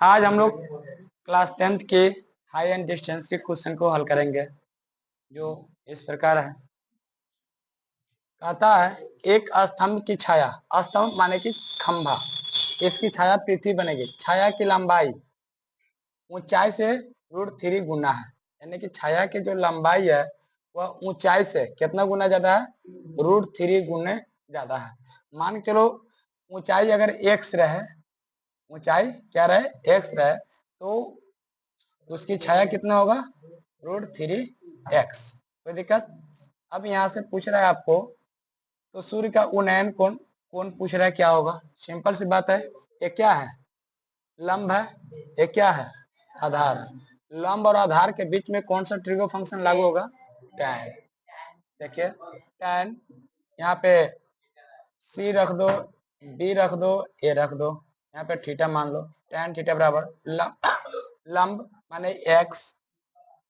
आज हम लोग क्लास 10th के हाई एंड डिस्टेंस के क्वेश्चन को हल करेंगे, जो इस प्रकार है। कहता है एक स्तंभ की छाया, स्तंभ माने कि खंभा, इसकी छाया पृथ्वी बनेगी। छाया की लंबाई ऊंचाई से √3 गुना है, यानी कि छाया की जो लंबाई है वह ऊंचाई से कितना गुना ज्यादा है? √3 गुने ज्यादा है। मान के लो ऊंचाई अगर x रहे, ऊंचाई क्या रहे? x रहे, तो उसकी छाया कितना होगा? √3x। कोई दिक्कत? अब यहाँ से पूछ रहा है आपको, तो सूर्य का उन्नयन कोण कोण पूछ रहा है, क्या होगा? सिंपल सी बात है, ये क्या है? लंब है। ये क्या है? आधार है। लंब और आधार के बीच में कौन सा ट्रिगो फंक्शन लागू होगा? tan। देखिए tan, यहाँ पे c रख दो, b रख दो, a रख दो, यहाँ पे थीटा मान लो। tan थीटा बराबर लंब माने x,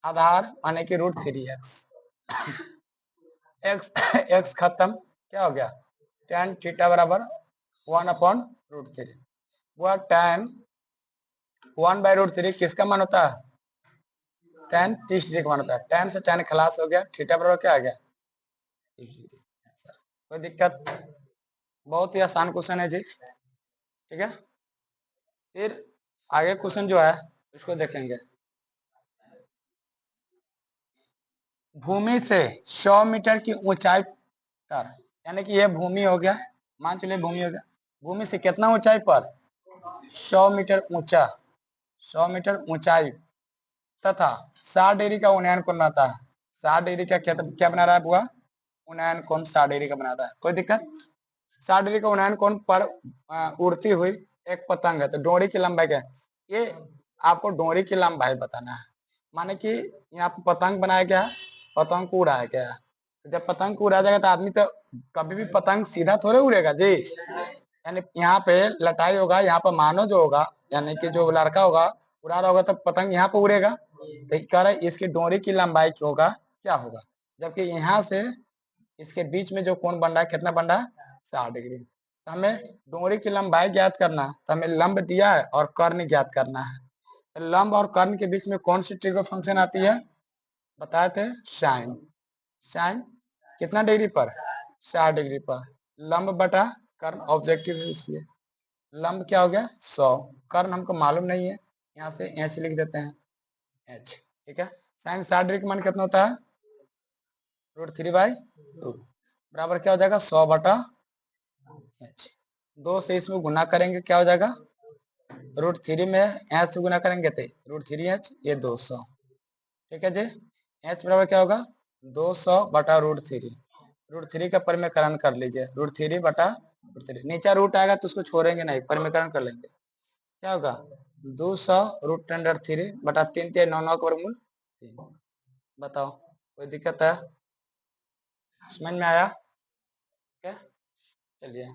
आधार माने कि √3x। x खत्म, क्या हो गया? tan थीटा बराबर 1/√3। वह tan 1/√3 किसका मान होता है? tan 30 डिग्री का मान होता है। tan से tan खलास हो गया, थीटा बराबर क्या आ गया? 30 डिग्री। कोई दिक्कत? बहुत ही आसान क्वेश्चन है जी, ठीक है। फिर आगे क्वेश्चन जो है उसको देखेंगे। भूमि से 100 मीटर की ऊंचाई पर, यानी कि यह भूमि हो गया, मान चलिए भूमि हो गया। भूमि से कितना ऊंचाई पर? 100 मीटर ऊंचा, 100 मीटर ऊंचाई तथा 60 डिग्री का उन्नयन कोण बनाता है। 60 डिग्री का क्या बना रहा है बुआ? उन्नयन कोण 60 डिग्री का बनाता है। कोई दिक्कत? 60 डिग्री का उन्नयन कोण पर उड़ती हुई एक पतंग है, तो डोरी की लंबाई क्या है? ये आपको डोरी की लंबाई बताना है। माने कि यहाँ पे पतंग बनाया गया है, पतंग को उड़ाया गया है। तो जब पतंग को उड़ाया जाएगा तो आदमी तो कभी भी पतंग सीधा थोड़े उड़ेगा जी, यानी यहाँ पे लटाई होगा, यहाँ पर मानव जो होगा, यानी कि जो लड़का होगा उड़ा रहा होगा, तो पतंग यहाँ पर उड़ेगा। तो कह रहा है इसकी डोरी की लंबाई क्या होगा, क्या होगा? जबकि यहाँ से इसके बीच में जो कोण बन रहा है, कितना बन रहा है? 60 डिग्री। तो हमें डोरी की लंबाई ज्ञात करना है, तो हमें लंब दिया है और कर्ण ज्ञात करना है। तो लंब और कर्ण के बीच में कौन सी ट्रिगो फंक्शन आती है? बताए थे, साइन। साइन कितना डिग्री पर? 60 डिग्री पर। लंब बटा कर्ण ऑब्जेक्टिव है, इसलिए लंब क्या हो गया? 100। कर्ण हमको मालूम नहीं है, यहाँ से एच लिख देते हैं, एच। ठीक है। साइन 60 डिग्री का मान कितना होता है? √3/2 बराबर क्या हो जाएगा? 100/एच। 2 से इसमें गुना करेंगे, क्या हो जाएगा? √3 में एच से गुना करेंगे तो √3h, ये 200। ठीक है जी। एच बराबर क्या होगा? 200/√3। √3 का परिमेयकरण कर लीजिए, √3/√3। नीचे रूट आएगा तो उसको छोड़ेंगे नहीं, परिमेयकरण कर लेंगे। क्या होगा? 200√3/3 3 9 9 का वर्गमूल 3। बताओ, कोई दिक्कत है? समझ में आया? ठीक है, चलिए।